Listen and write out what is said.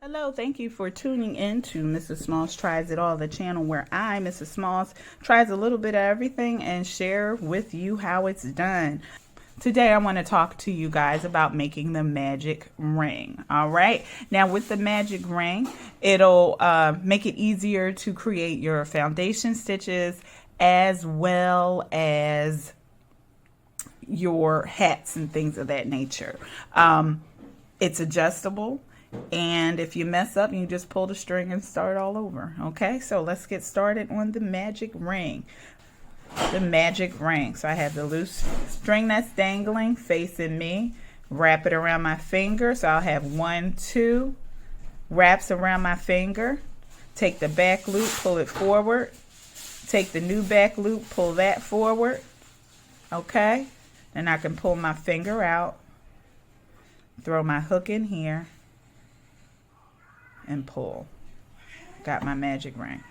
Hello, thank you for tuning in to Mrs. Smalls Tries It All, the channel where I, Mrs. Smalls, tries a little bit of everything and share with you how it's done. Today I want to talk to you guys about making the magic ring. All right, now with the magic ring, it'll make it easier to create your foundation stitches as well as your hats and things of that nature. It's adjustable. And if you mess up, you just pull the string and start all over. Okay, so let's get started on the magic ring. The magic ring. So I have the loose string that's dangling facing me. Wrap it around my finger. So I'll have 1, 2 wraps around my finger. Take the back loop, pull it forward. Take the new back loop, pull that forward. Okay, then I can pull my finger out. Throw my hook in here. And pull. Got my magic ring.